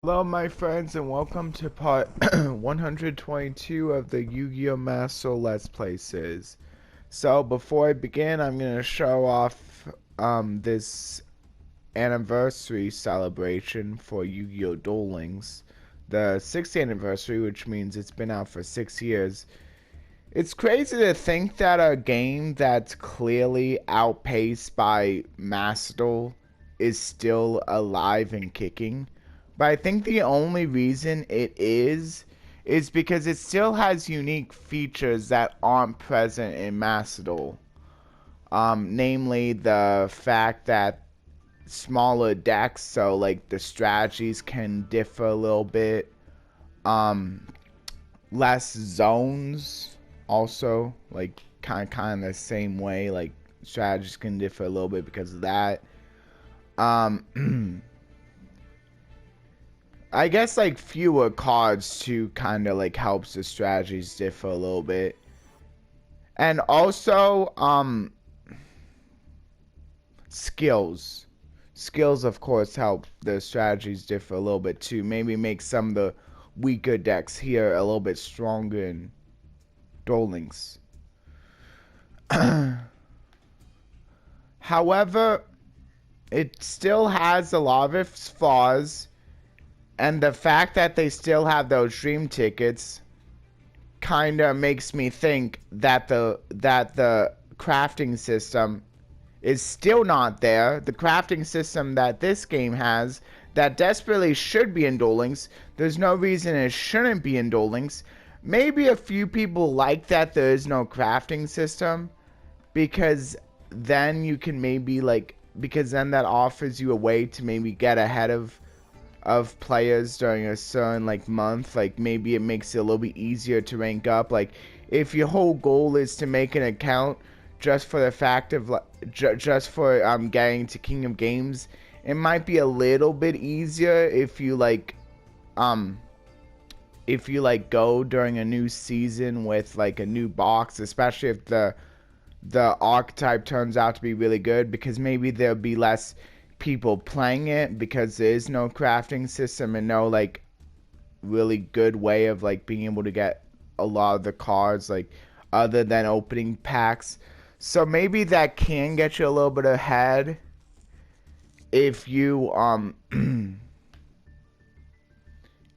Hello, my friends, and welcome to part 122 of the Yu-Gi-Oh! Master Let's Play series. So, before I begin, I'm going to show off this anniversary celebration for Yu-Gi-Oh! Duel Links. The 6th anniversary, which means it's been out for 6 years. It's crazy to think that a game that's clearly outpaced by Master Duel is still alive and kicking. But I think the only reason it is because it still has unique features that aren't present in Master Duel. Namely the fact that smaller decks, so like the strategies can differ a little bit. Less zones also, like kind of the same way, like strategies can differ a little bit because of that. I guess like fewer cards too kind of like helps the strategies differ a little bit. And also skills. Skills of course help the strategies differ a little bit too. Maybe make some of the weaker decks here a little bit stronger in Duel Links. However, it still has a lot of its flaws. And the fact that they still have those dream tickets kind of makes me think that the crafting system is still not there. The crafting system that this game has that desperately should be in Duel Links. There's no reason it shouldn't be in Duel Links. Maybe a few people like that there is no crafting system because then you can maybe because then that offers you a way to maybe get ahead of players during a certain month. Maybe it makes it a little bit easier to rank up. If your whole goal is to make an account just for the fact of just for getting to King of Games, it might be a little bit easier if you go during a new season with a new box, especially if the archetype turns out to be really good, because maybe there'll be less people playing it because there is no crafting system and no really good way of being able to get a lot of the cards other than opening packs. So maybe that can get you a little bit ahead if you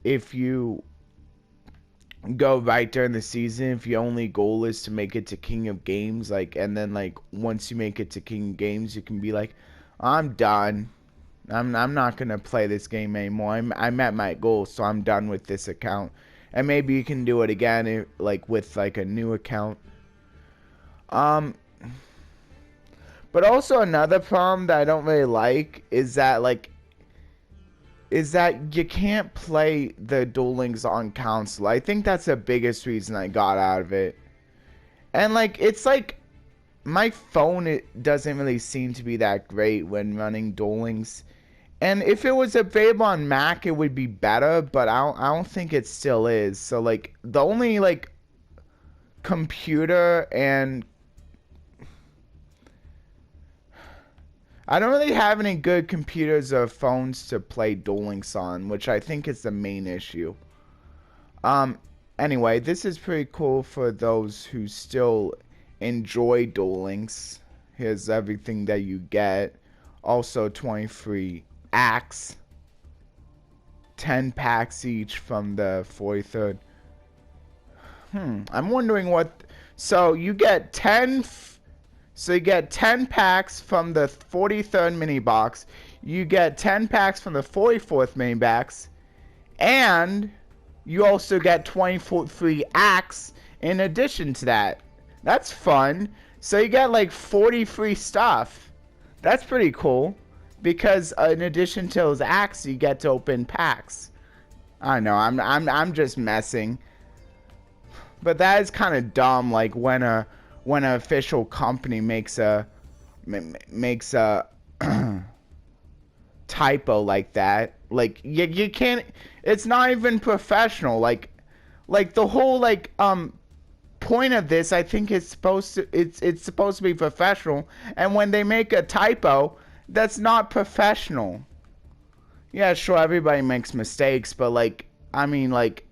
if you go right during the season. If your only goal is to make it to King of Games, and then once you make it to King of Games, you can be I'm done. I'm not gonna play this game anymore. I met my goal, so I'm done with this account. And maybe you can do it again, with a new account. But also another problem that I don't really like is that you can't play the Duel Links on console. I think that's the biggest reason I got out of it. And it's my phone, it doesn't really seem to be that great when running Duel Links. And if it was available on Mac, it would be better, but I don't think it still is. So the only computer, and I don't really have any good computers or phones to play Duel Links on, which I think is the main issue. Anyway, this is pretty cool for those who still enjoy Duel Links. Here's everything that you get. Also 23 acts, 10 packs each from the 43rd. I'm wondering what. So you get 10. So you get 10 packs from the 43rd mini box. You get 10 packs from the 44th mini box, and you also get 23 acts in addition to that. That's fun. So you get 40 free stuff. That's pretty cool. Because in addition to those acts, you get to open packs. I know, I'm just messing. But that is kind of dumb. When an official company makes a typo like that. You can't. It's not even professional. The whole point of this, I think, is supposed to it's supposed to be professional, and when they make a typo, that's not professional. Yeah, sure, everybody makes mistakes, but like, I mean, like,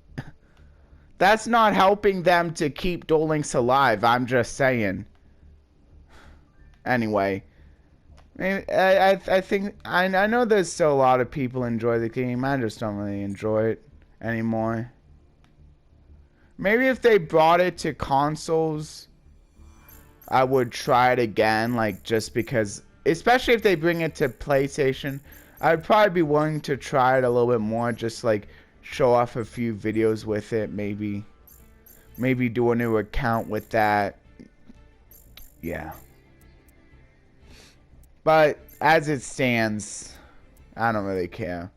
that's not helping them to keep Duel Links alive. I'm just saying. Anyway, I think I know there's still a lot of people enjoy the game. I just don't really enjoy it anymore. Maybe if they brought it to consoles, I would try it again. Like just because, especially if they bring it to PlayStation, I'd probably be willing to try it a little bit more. Just like show off a few videos with it. Maybe do a new account with that. Yeah. But as it stands, I don't really care.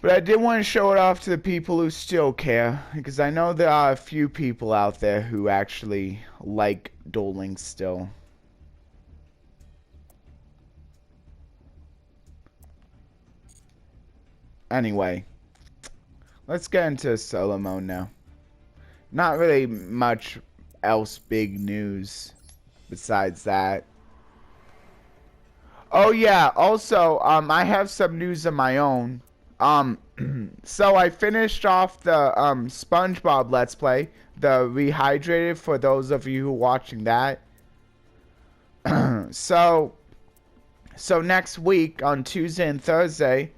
But I did want to show it off to the people who still care, because I know there are a few people out there who actually like Duel Links still. Anyway, let's get into solo mode now. Not really much else big news besides that. Oh yeah, also, I have some news of my own. So I finished off the SpongeBob Let's Play, the Rehydrated, for those of you who are watching that. So next week on Tuesday and Thursday,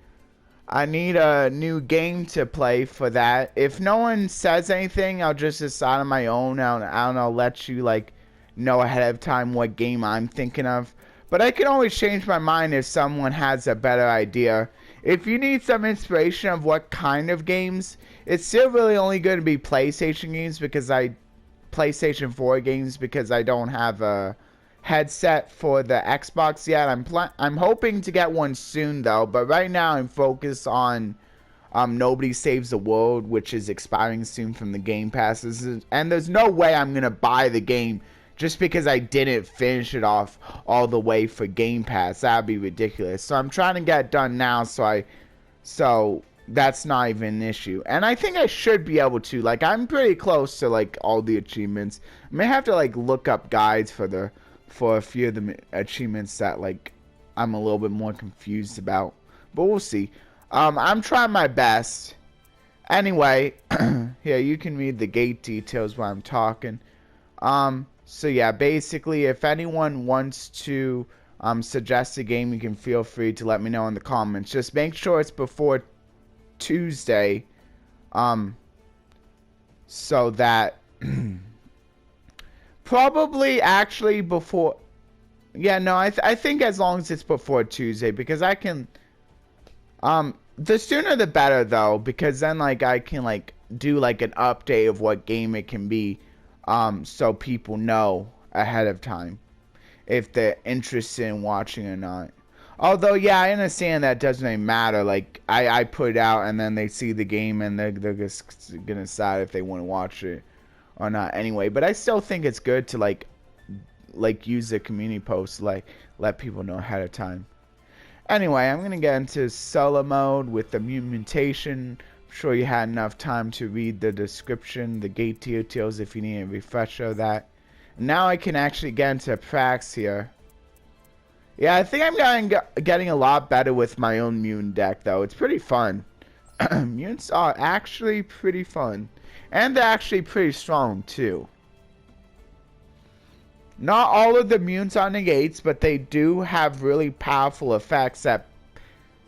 I need a new game to play for that. If no one says anything, I'll just decide on my own. I'll let you like know ahead of time what game I'm thinking of. But I can always change my mind if someone has a better idea. If you need some inspiration of what kind of games, it's still really only going to be PlayStation games because PlayStation 4 games because I don't have a headset for the Xbox yet. I'm hoping to get one soon though, but right now I'm focused on Nobody Saves the World, which is expiring soon from the Game Passes, and there's no way I'm gonna buy the game just because I didn't finish it off all the way for Game Pass. That'd be ridiculous. So I'm trying to get it done now, so that's not even an issue. And I think I should be able to. Like, I'm pretty close to like all the achievements. I may have to like look up guides for a few of the achievements that like I'm a little bit more confused about, but we'll see. I'm trying my best. Anyway, here you can read the gate details while I'm talking. So yeah, basically, if anyone wants to suggest a game, you can feel free to let me know in the comments. Just make sure it's before Tuesday, so that probably actually before. Yeah, no, I think as long as it's before Tuesday, because I can. The sooner the better though, because then like I can like do like an update of what game it can be. So people know ahead of time if they're interested in watching or not. Although, yeah, I understand that doesn't really matter. Like, I put it out and then they see the game and they're just gonna decide if they want to watch it or not anyway. But I still think it's good to like use the community post, like let people know ahead of time. Anyway, I'm gonna get into solo mode with the mutation. I'm sure you had enough time to read the description, the gate details if you need a refresher of that. Now I can actually get into Prax here. Yeah, I think I'm getting a lot better with my own mutant deck though. It's pretty fun. Mutants are actually pretty fun. And they're actually pretty strong too. Not all of the mutants are negates, but they do have really powerful effects that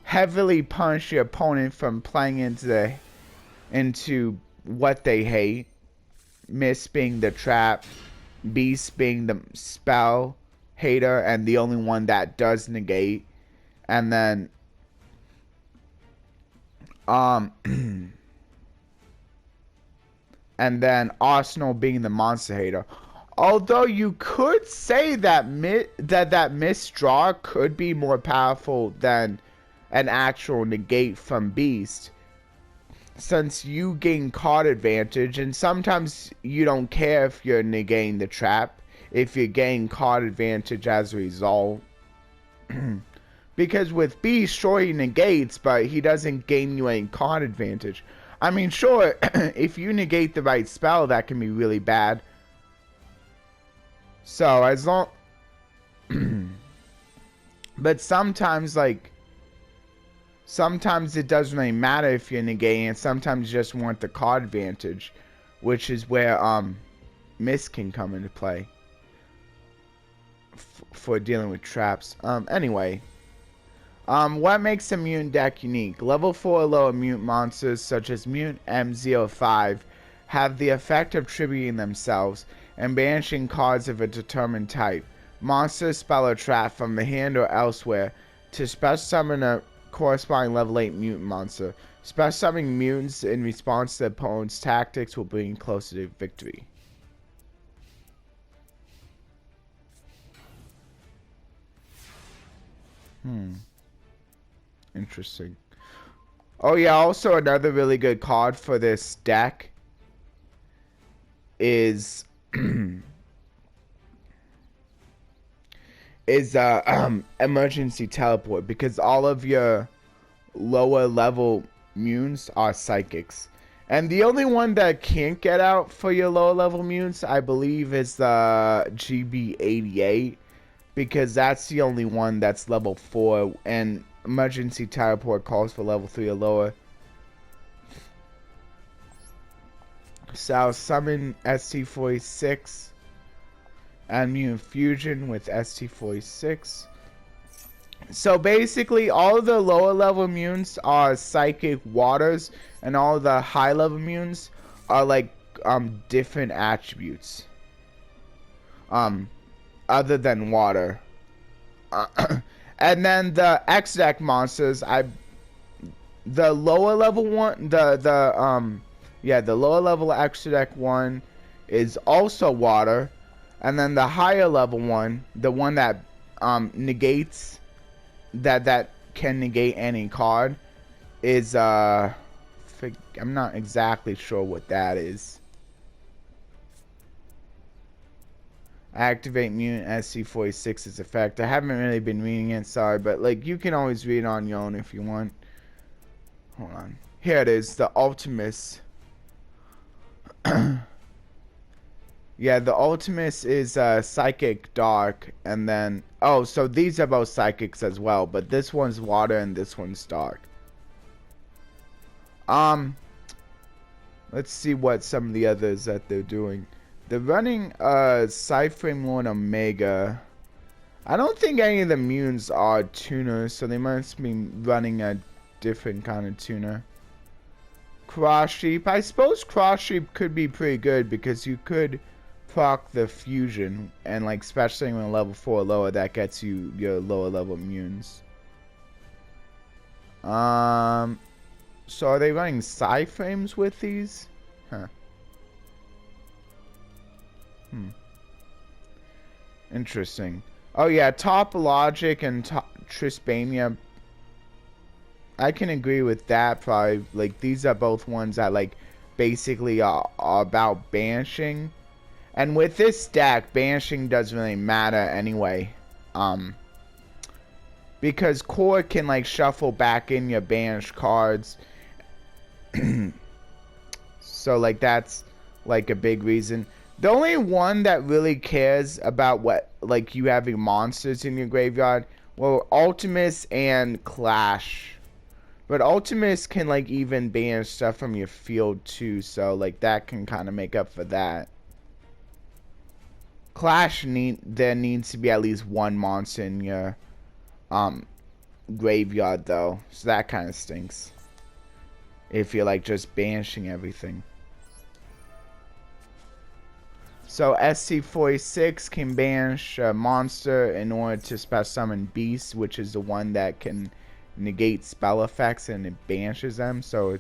heavily punish your opponent from playing into what they hate. Miss being the trap, Beast being the spell hater and the only one that does negate, and then and then Arsenal being the monster hater. Although you could say that that misdraw could be more powerful than an actual negate from Beast, since you gain card advantage, and sometimes you don't care if you're negating the trap, if you gain card advantage as a result. Because with Beast, sure he negates, but he doesn't gain you any card advantage. I mean, sure, if you negate the right spell, that can be really bad. So, as long... but sometimes, like, sometimes it doesn't really matter if you're negating it. Sometimes you just want the card advantage, which is where Miss can come into play for dealing with traps. Anyway, what makes a mutant deck unique? Level 4 or lower mutant monsters such as Mutant M05 have the effect of tributing themselves and banishing cards of a determined type, monster, spell, or trap from the hand or elsewhere to special summon a corresponding level 8 mutant monster. Special summoning mutants in response to the opponent's tactics will bring you closer to victory. Interesting. Oh yeah, also another really good card for this deck is emergency teleport, because all of your lower level mutants are psychics. And the only one that can't get out for your lower level mutants, I believe, is the GB88, because that's the only one that's level 4, and emergency teleport calls for level 3 or lower. So I'll summon ST46 and Mutant Fusion with ST46. So basically, all of the lower level mutants are psychic waters, and all of the high level mutants are like different attributes. Other than water. And then the X deck monsters, the lower level one, the lower level X deck one is also water, and then the higher level one, the one that negates that can negate any card, is I'm not exactly sure what that is. Activate mutant SC46's effect. I haven't really been reading it, sorry, but like you can always read it on your own if you want. Hold on. Here it is, the Ultimus. Yeah, the Ultimus is Psychic Dark, and then so these are both psychics as well, but this one's water and this one's dark. Let's see what some of the others that they're doing. They're running Cyframe Lord Omega. I don't think any of the mutants are tuners, so they must be running a different kind of tuner. Cross Sheep. I suppose Cross Sheep could be pretty good because you could proc the fusion, and like especially when level 4 or lower, that gets you your lower level mutants. So are they running Cyframes with these? Huh. Interesting. Oh yeah, Top Logic and Trispania. I can agree with that. Probably like these are both ones that like basically are about banishing. And with this deck, banishing doesn't really matter anyway. Because core can like shuffle back in your banished cards. So like that's like a big reason. The only one that really cares about what like you having monsters in your graveyard, well, Ultimus and Clash. But Ultimus can like even banish stuff from your field too, so like that can kind of make up for that. Clash there needs to be at least one monster in your graveyard though, so that kind of stinks. If you're like just banishing everything. So SC46 can banish a monster in order to special summon Beast, which is the one that can negate spell effects and it banishes them. So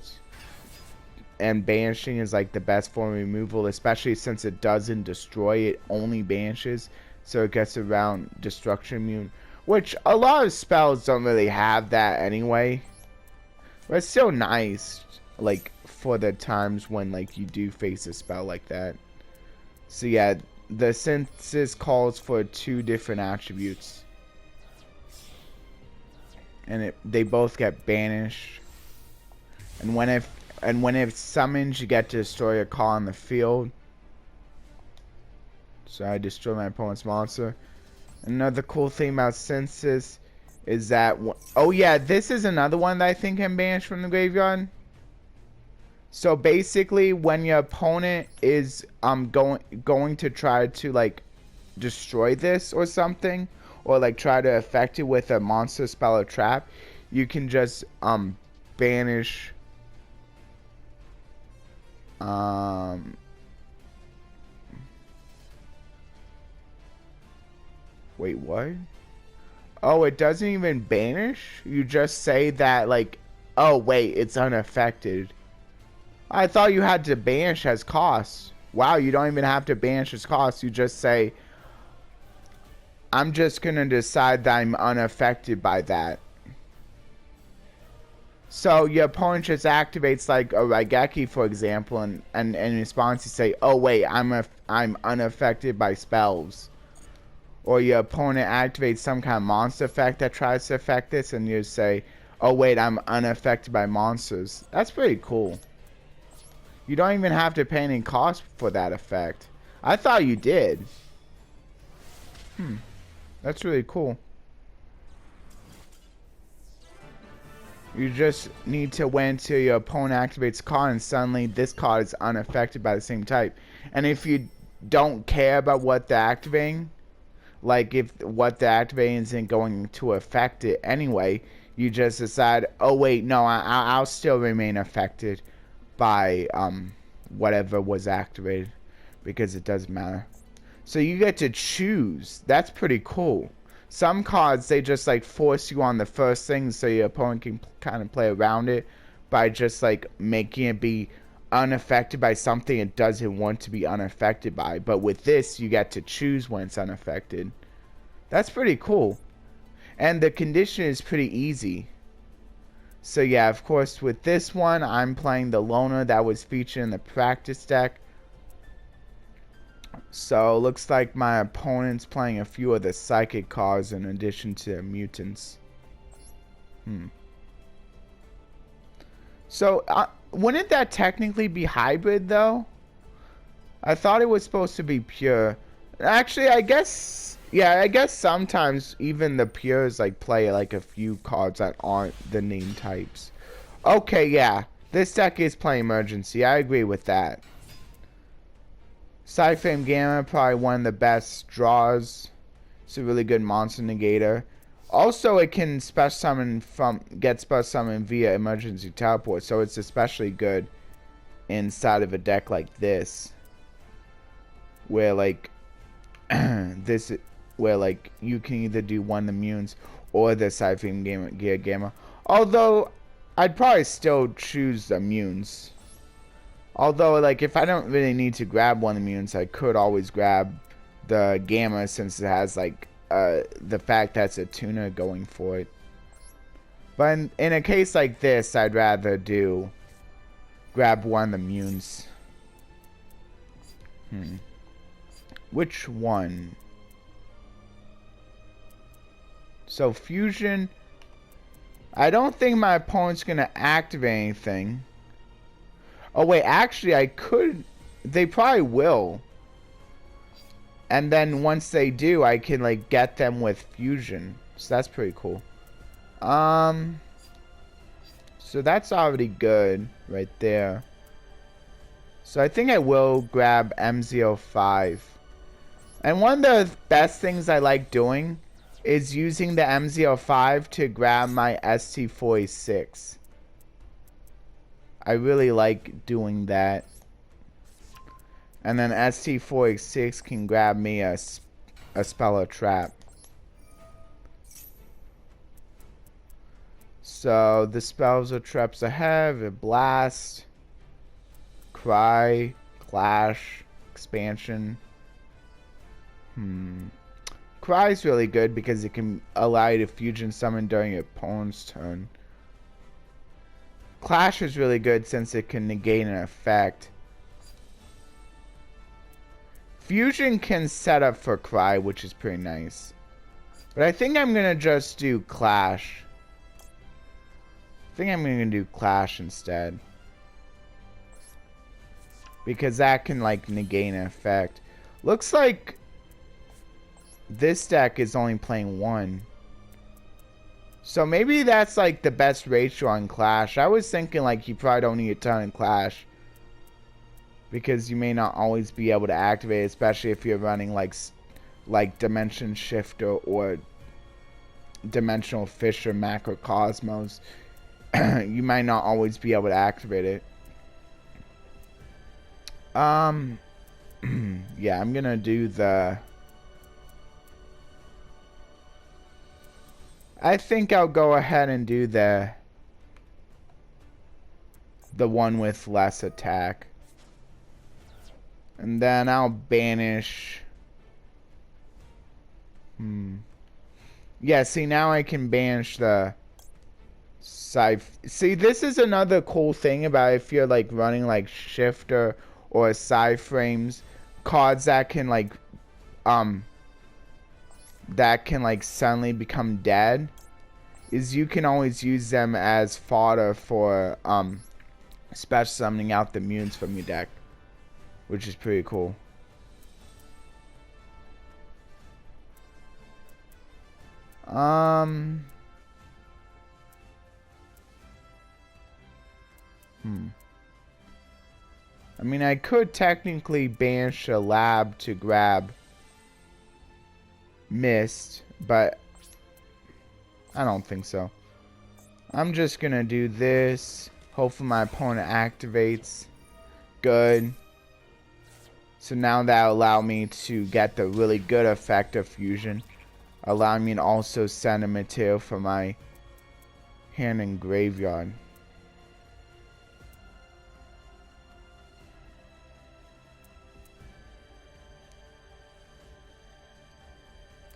and banishing is like the best form of removal, especially since it doesn't destroy, it only banishes, so it gets around destruction immune, which a lot of spells don't really have that anyway, but it's still nice like for the times when like you do face a spell like that. So yeah, the synthesis calls for 2 different attributes, and they both get banished, and when it summons, you get to destroy a card on the field. So I destroy my opponent's monster. Another cool thing about synthesis is that... Oh yeah, this is another one that I think can banish from the graveyard. So basically, when your opponent is going to try to like destroy this or something, or like try to affect it with a monster spell or trap, you can just banish wait, what? Oh, it doesn't even banish? You just say that like, oh wait, it's unaffected. I thought you had to banish as cost. Wow, you don't even have to banish as cost. You just say, I'm just gonna decide that I'm unaffected by that. So your opponent just activates like a Raigeki, for example, and in response you say, oh wait, I'm unaffected by spells. Or your opponent activates some kind of monster effect that tries to affect this, and you say, oh wait, I'm unaffected by monsters. That's pretty cool. You don't even have to pay any cost for that effect. I thought you did. That's really cool. You just need to wait until your opponent activates a card, and suddenly this card is unaffected by the same type. And if you don't care about what they're activating, like if what they're activating isn't going to affect it anyway, you just decide, oh wait, no, I'll still remain affected by whatever was activated, because it doesn't matter. So you get to choose. That's pretty cool. Some cards, they just like force you on the first thing so your opponent can kind of play around it by just like making it be unaffected by something it doesn't want to be unaffected by. But with this, you get to choose when it's unaffected. That's pretty cool. And the condition is pretty easy. So yeah, of course, with this one, I'm playing the Loner that was featured in the practice deck. So looks like my opponent's playing a few of the psychic cards in addition to mutants. So wouldn't that technically be hybrid though? I thought it was supposed to be pure. Actually, I guess, yeah, I guess sometimes even the pures like play like a few cards that aren't the name types. Okay, yeah, this deck is playing Emergency. I agree with that. Cyframe Gamma, probably one of the best draws. It's a really good monster negator. Also, it can special summon get special summon via emergency teleport, so it's especially good inside of a deck like this, where like where like you can either do one of the immunes or the Cyframe Gamma. Although I'd probably still choose the immunes. Although, like, if I don't really need to grab one of the mutants, I could always grab the Gamma, since it has, like, the fact that it's a tuner going for it. But in a case like this, I'd rather grab one of the mutants. Which one? So, Fusion. I don't think my opponent's going to activate anything. Oh wait, actually I could, they probably will. And then once they do, I can like get them with fusion. So that's pretty cool. So that's already good right there. So I think I will grab MZ05. And one of the best things I like doing is using the MZ05 to grab my ST46. I really like doing that. And then ST46 can grab me a spell or trap. So the spells or traps I have are Blast, Cry, Clash, Expansion. Cry is really good because it can allow you to fusion summon during your opponent's turn. Clash is really good since it can negate an effect. Fusion can set up for Cry, which is pretty nice. But I think I'm going to just do Clash. I think I'm going to do Clash instead. Because that can, like, negate an effect. Looks like this deck is only playing one. So maybe that's like the best ratio on Clash. I was thinking like you probably don't need a ton in Clash, because you may not always be able to activate, especially if you're running like Dimension Shifter or Dimensional Fisher Macrocosmos. You might not always be able to activate it. Yeah, I'm gonna do the... I think I'll go ahead and do the one with less attack. And then I'll banish... Yeah, see, now I can banish the... See, this is another cool thing about if you're like running like Shifter or Side Frames, cards that can like suddenly become dead, is you can always use them as fodder for special summoning out the mutants from your deck, which is pretty cool. I mean, I could technically banish a lab to grab Mist, but I don't think so. I'm just gonna do this. Hopefully my opponent activates. Good. So now that'll allow me to get the really good effect of fusion. Allowing me to also send a material for my hand and graveyard.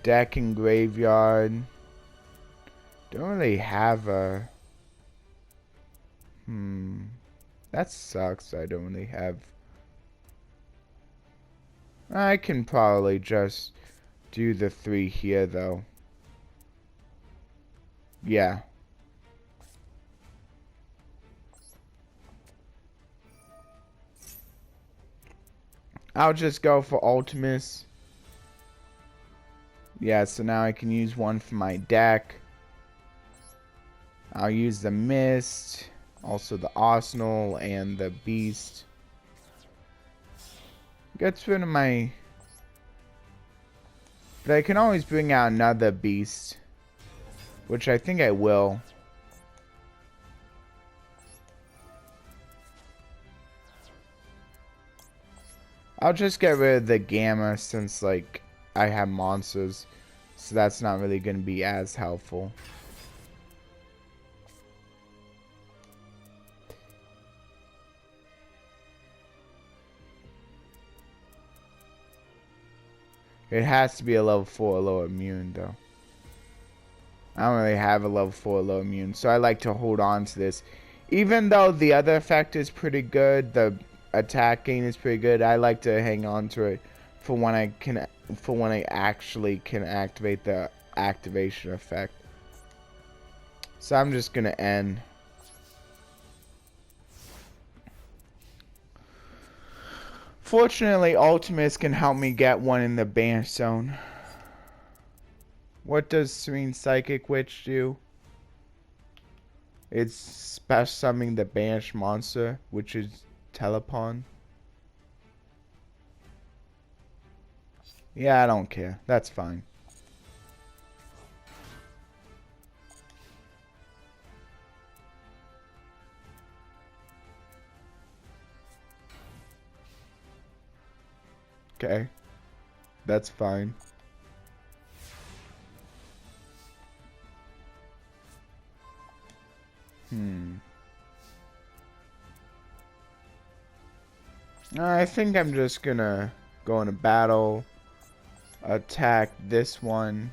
Deck and graveyard. Don't really have a... That sucks. I don't really have... I can probably just do the 3 here, though. Yeah. I'll just go for Ultimus. Yeah, so now I can use one for my deck. I'll use the Mist, also the Arsenal and the Beast. Gets rid of my... But I can always bring out another Beast, which I think I will. I'll just get rid of the Gamma since, like, I have monsters, so that's not really going to be as helpful. It has to be a level 4 or lower immune, though. I don't really have a level 4 or lower immune, so I like to hold on to this. Even though the other effect is pretty good, the attack gain is pretty good, I like to hang on to it for when I actually can activate the activation effect. So I'm just gonna end. Fortunately, Ultimus can help me get one in the banish zone. What does Serene Psychic Witch do? It's special summoning the banished monster, which is Telepon. Yeah, I don't care. That's fine. Okay. That's fine. I think I'm just gonna go into battle, attack this one.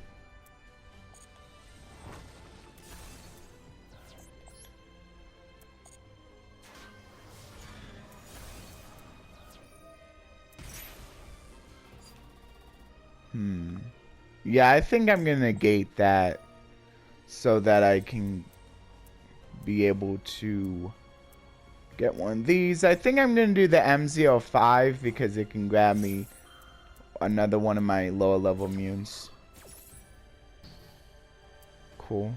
Yeah, I think I'm gonna negate that so that I can be able to get one of these. I think I'm gonna do the M05 because it can grab me another one of my lower level immunes. Cool.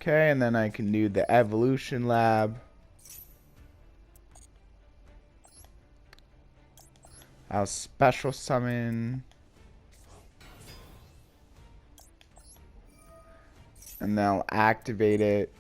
Okay, and then I can do the evolution lab. I'll special summon. And then I'll activate it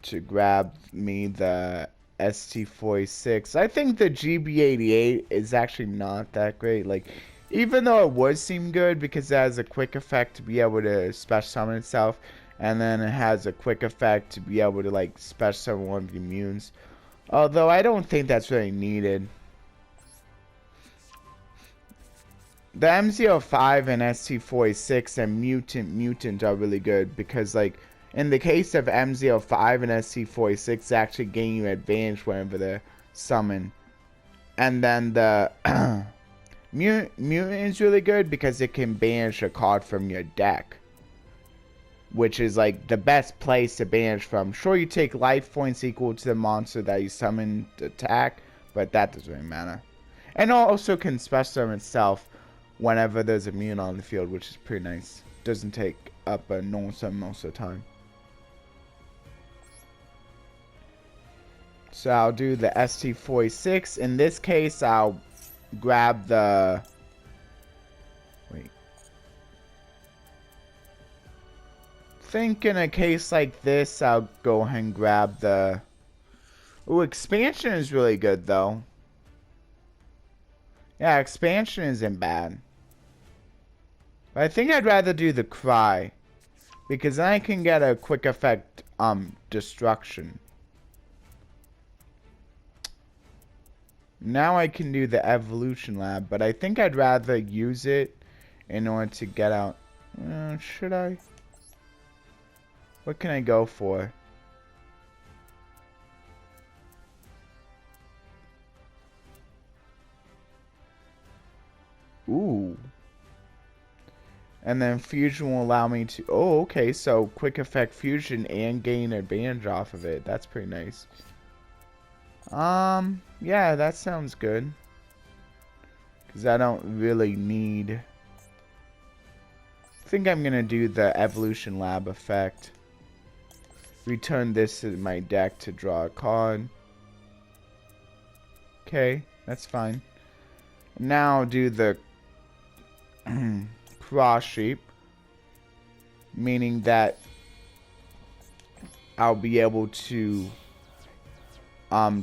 to grab me the ST46. I think the GB88 is actually not that great. Like, even though it would seem good because it has a quick effect to be able to special summon itself, and then it has a quick effect to be able to like special summon one of the immunes. Although I don't think that's really needed. The MZ05 and ST46 and Mutant are really good because, like, in the case of MZ05 and ST46, actually gain you advantage whenever they're summoned. And then the Mutant is really good because it can banish a card from your deck, which is like the best place to banish from. Sure, you take life points equal to the monster that you summon to attack, but that doesn't really matter. And also can special summon itself whenever there's immune on the field, which is pretty nice. Doesn't take up a normal summon most of the time. So I'll do the ST46. In this case, I'll grab the... Wait. I think in a case like this, I'll go ahead and grab the... Ooh, expansion is really good, though. Yeah, expansion isn't bad. But I think I'd rather do the cry, because then I can get a quick effect destruction. Now I can do the evolution lab, but I think I'd rather use it in order to get out. Should I? What can I go for? Ooh. And then fusion will allow me to... Oh, okay. So quick effect fusion and gain advantage off of it. That's pretty nice. Yeah, that sounds good. Because I don't really need... I think I'm going to do the evolution lab effect. Return this to my deck to draw a card. Okay, that's fine. Now I'll do the... cross sheep, meaning that I'll be able to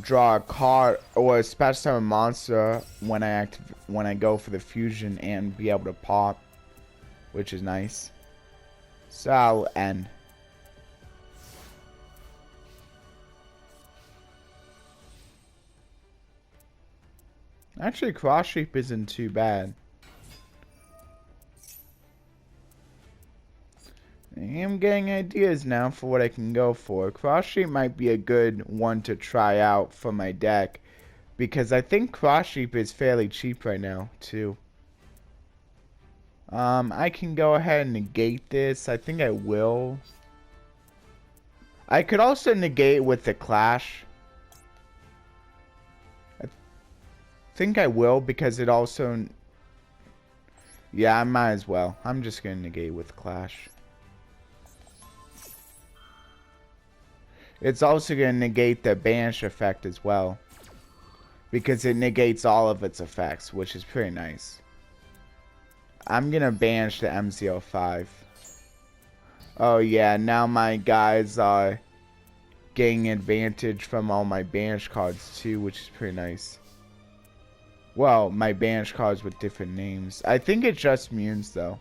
draw a card or a special summon monster when I go for the fusion and be able to pop, which is nice. So I'll end. Actually, cross sheep isn't too bad. I am getting ideas now for what I can go for. Cross Sheep might be a good one to try out for my deck, because I think Cross Sheep is fairly cheap right now, too. I can go ahead and negate this. I think I will. I could also negate with the Clash. I think I will, because it also... Yeah, I might as well. I'm just going to negate with Clash. It's also going to negate the banish effect as well, because it negates all of its effects, which is pretty nice. I'm going to banish the MZ05. Oh yeah, now my guys are getting advantage from all my banish cards too, which is pretty nice. Well, my banish cards with different names. I think it's just munes though.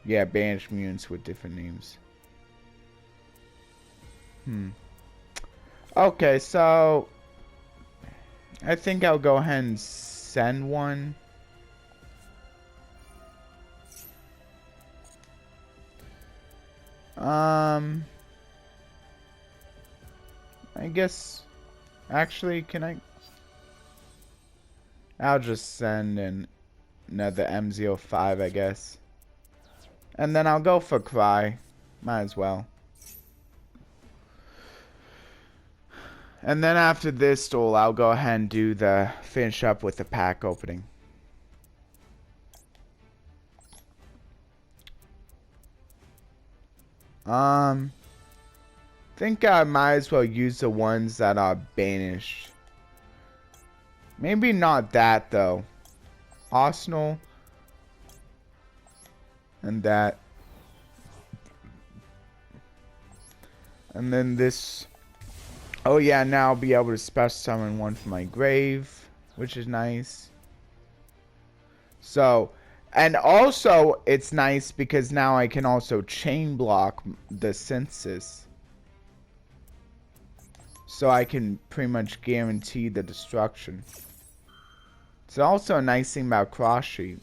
Yeah, banish munes with different names. Okay, so I think I'll go ahead and send one. I guess actually I'll just send another MZ05, I guess. And then I'll go for Cry. Might as well. And then after this duel, I'll go ahead and do finish up with the pack opening. Think I might as well use the ones that are banished. Maybe not that though. Arsenal. And that. And then this. Oh yeah, now I'll be able to special summon one from my grave, which is nice. So, and also it's nice because now I can also chain block the synthesis. So I can pretty much guarantee the destruction. It's also a nice thing about cross sheet.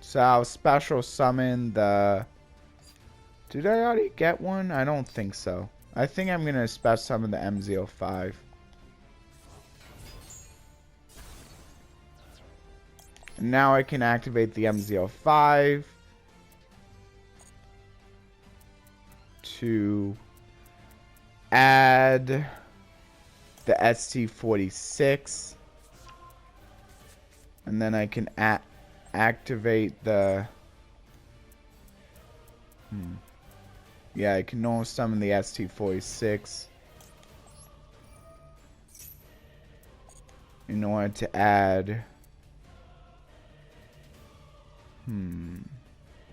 So I'll special summon the... Did I already get one? I don't think so. I think I'm going to special summon the MZ05. And now I can activate the MZ05 to add the ST46. And then I can activate the... Yeah, I can normal summon the ST46 in order to add...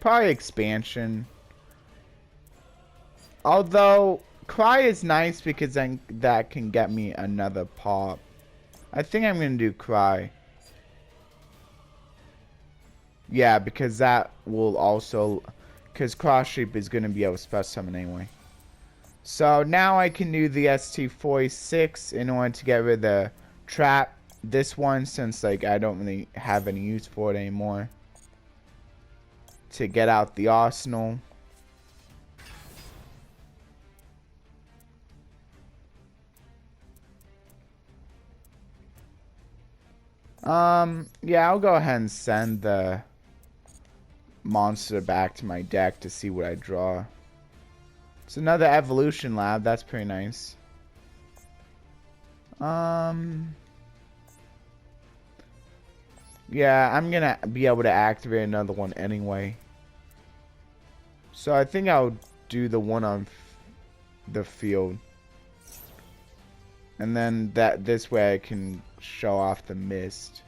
Probably expansion. Although, Cry is nice because then that can get me another pop. I think I'm going to do Cry. Yeah, because that will also... Because Cross Sheep is going to be able to special summon anyway. So now I can do the ST46 in order to get rid of the trap. This one, since like I don't really have any use for it anymore. To get out the arsenal. Yeah, I'll go ahead and send the monster back to my deck to see what I draw. It's another evolution lab. That's pretty nice. Yeah, I'm gonna be able to activate another one anyway. So I think I'll do the one on the field. And then this way I can show off the mist.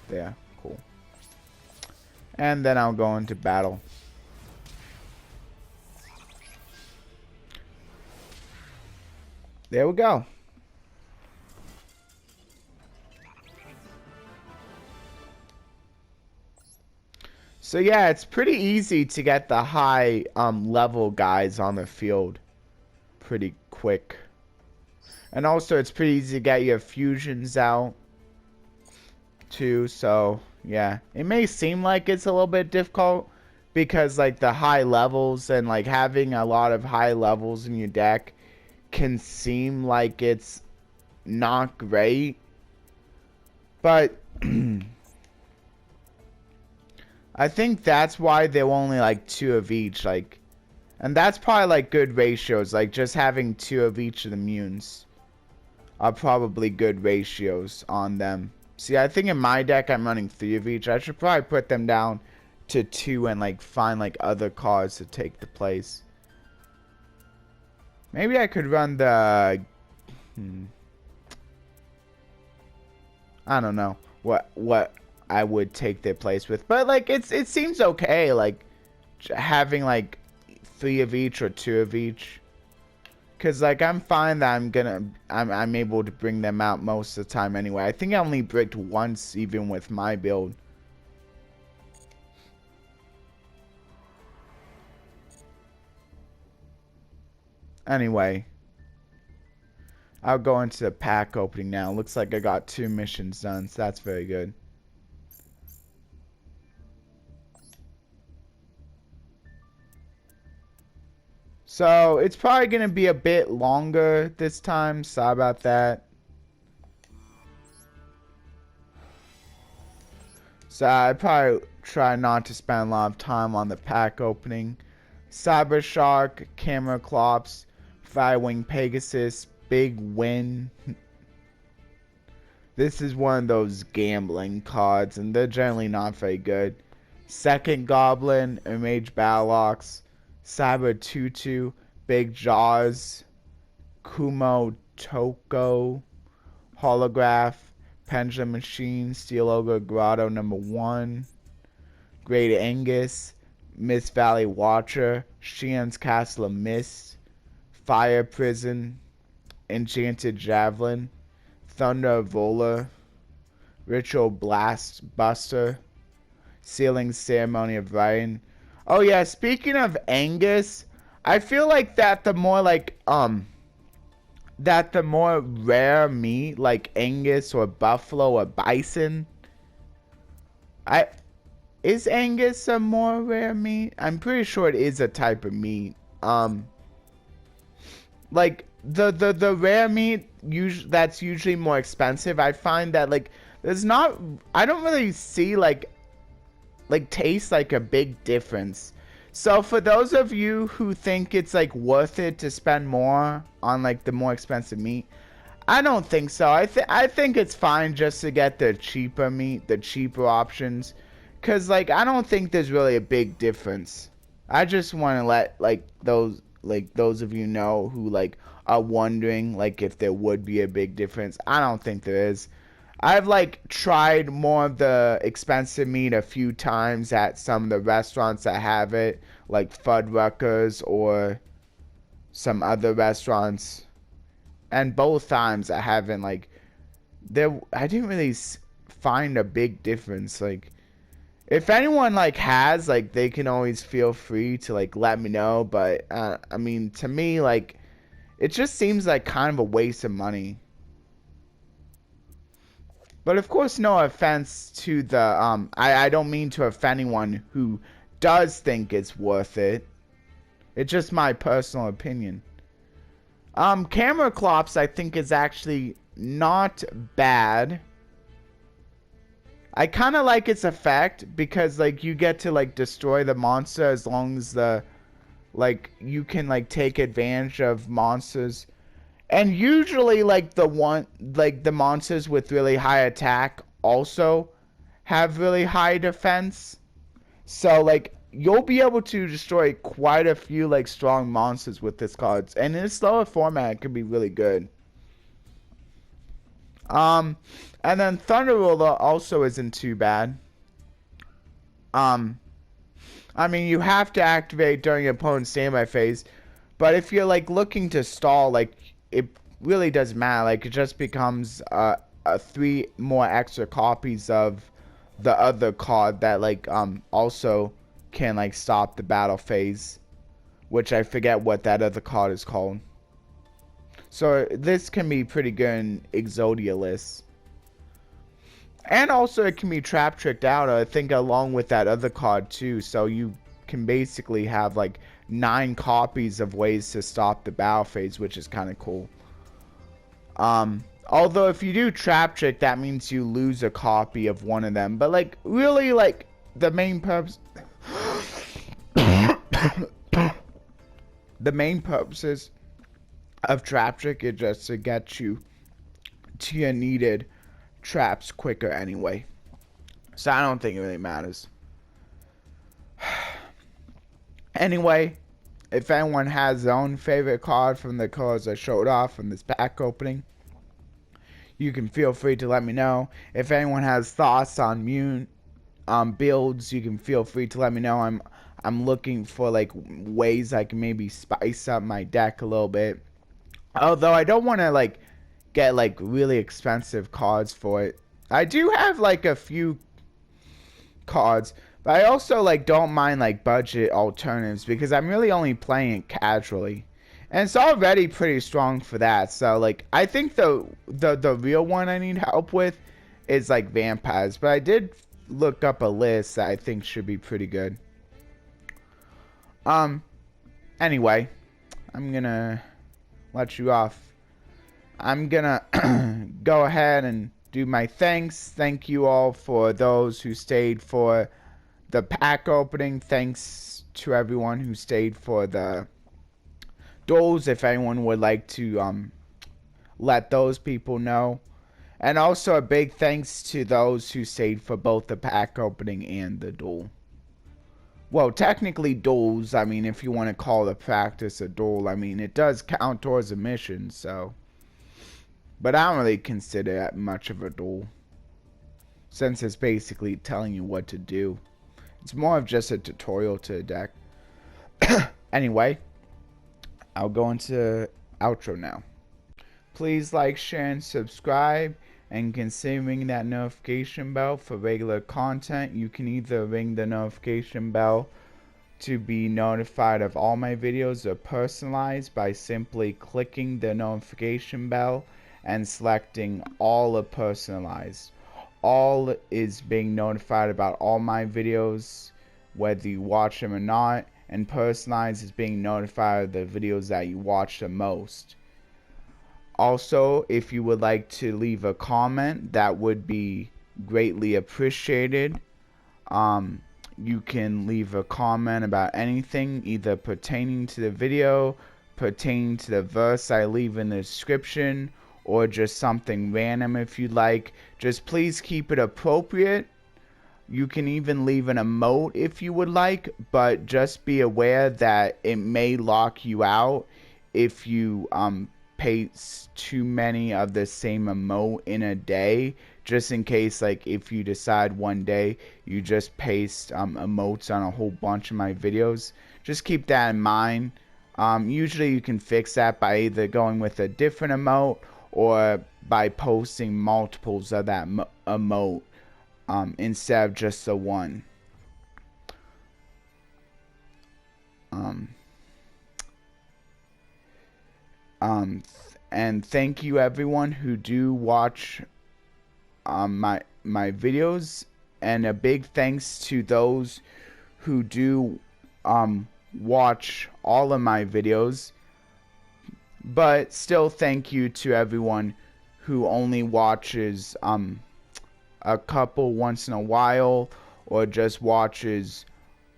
There, cool. And then I'll go into battle. There we go. So yeah, it's pretty easy to get the high level guys on the field pretty quick. And also it's pretty easy to get your fusions out too, so yeah. It may seem like it's a little bit difficult because like the high levels and like having a lot of high levels in your deck can seem like it's not great. But I think that's why they're only like 2 of each, like, and that's probably like good ratios, like just having 2 of each of the munes are probably good ratios on them. See, I think in my deck I'm running 3 of each. I should probably put them down to 2 and like find like other cards to take the place. Maybe I could run the I don't know what I would take their place with, but like it seems okay, like having like 3 of each or 2 of each, because like I'm fine that I'm able to bring them out most of the time anyway. I think I only bricked once even with my build. Anyway, I'll go into the pack opening now. Looks like I got 2 missions done, so that's very good. So, it's probably going to be a bit longer this time. Sorry about that. So, I probably try not to spend a lot of time on the pack opening. Cyber Shark, Camera Clops, Firewing Pegasus, Big Win. This is one of those gambling cards, and they're generally not very good. Second Goblin, Mage Battleox, Cyber Tutu, Big Jaws, Kumo Toko, Holograph, Pendulum Machine, Steel Ogre Grotto #1, Great Angus, Mist Valley Watcher, Shian's Castle of Mist, Fire Prison, Enchanted Javelin, Thunder Vola, Ritual Blast Buster, Sealing Ceremony of Ryan. Oh yeah, speaking of Angus, I feel like that the more rare meat, like Angus or buffalo or bison, is Angus a more rare meat? I'm pretty sure it is a type of meat. Like the rare meat that's usually more expensive. I find that like I don't really see like taste like a big difference. So for those of you who think it's like worth it to spend more on like the more expensive meat, I don't think so. I think it's fine just to get the cheaper meat, the cheaper options, cause like I don't think there's really a big difference. I just want to let those of you know who like are wondering like if there would be a big difference. I don't think there is. I've like tried more of the expensive meat a few times at some of the restaurants that have it, like Fuddruckers or some other restaurants, and both times I haven't like I didn't really find a big difference. Like if anyone like has, like they can always feel free to like let me know, but I mean to me like it just seems like kind of a waste of money. But of course, no offense to the I don't mean to offend anyone who does think it's worth it. It's just my personal opinion. Camera Clops I think is actually not bad. I kind of like its effect because like you get to like destroy the monster as long as you can like take advantage of monsters. And usually like the monsters with really high attack also have really high defense. So like you'll be able to destroy quite a few like strong monsters with this cards. And in a slower format it can be really good. And then Thunder Roller also isn't too bad. I mean you have to activate during your opponent's standby phase. But if you're like looking to stall, like it really doesn't matter. Like it just becomes 3 more extra copies of the other card that like also can like stop the battle phase, which I forget what that other card is called. So this can be pretty good in Exodia lists. And also it can be trap tricked out, I think, along with that other card too. So you can basically have like 9 copies of ways to stop the battle phase, which is kind of cool. Although if you do trap trick, that means you lose a copy of one of them. But like really, like the main purpose, the main purposes of trap trick is just to get you to your needed traps quicker anyway. So I don't think it really matters. Anyway, if anyone has their own favorite card from the cards I showed off from this pack opening, you can feel free to let me know. If anyone has thoughts on Mune builds, you can feel free to let me know. I'm looking for like ways I can maybe spice up my deck a little bit. Although I don't want to like get like really expensive cards for it. I do have like a few cards, but I also like don't mind like budget alternatives because I'm really only playing it casually. And it's already pretty strong for that. So like I think the real one I need help with is like vampires. But I did look up a list that I think should be pretty good. Anyway, I'm gonna let you off. I'm gonna go ahead and do my thanks. Thank you all for those who stayed for the pack opening. Thanks to everyone who stayed for the duels. If anyone would like to let those people know. And also a big thanks to those who stayed for both the pack opening and the duel. well, technically duels, I mean, if you want to call the practice a duel, I mean, it does count towards a mission, so. But I don't really consider that much of a duel, since it's basically telling you what to do. It's more of just a tutorial to the deck. Anyway, I'll go into outro now. Please like, share, and subscribe, and consider ringing that notification bell for regular content. You can either ring the notification bell to be notified of all my videos or personalized by simply clicking the notification bell and selecting all or personalized. All is being notified about all my videos, whether you watch them or not, and personalized is being notified of the videos that you watch the most. Also, if you would like to leave a comment, that would be greatly appreciated. You can leave a comment about anything, either pertaining to the video, pertaining to the verse I leave in the description, or just something random if you'd like. Just please keep it appropriate. You can even leave an emote if you would like, but just be aware that it may lock you out if you paste too many of the same emote in a day, just in case, like, if you decide one day you just paste emotes on a whole bunch of my videos. Just keep that in mind. Usually you can fix that by either going with a different emote or by posting multiples of that emote instead of just the one. And thank you everyone who do watch my videos, and a big thanks to those who do watch all of my videos, but still thank you to everyone who only watches a couple once in a while, or just watches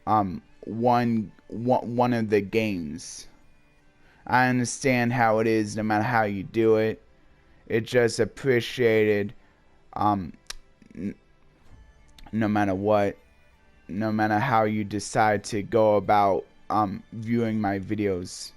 one of the games. I understand how it is no matter how you do it. It's just appreciated no matter what, no matter how you decide to go about viewing my videos.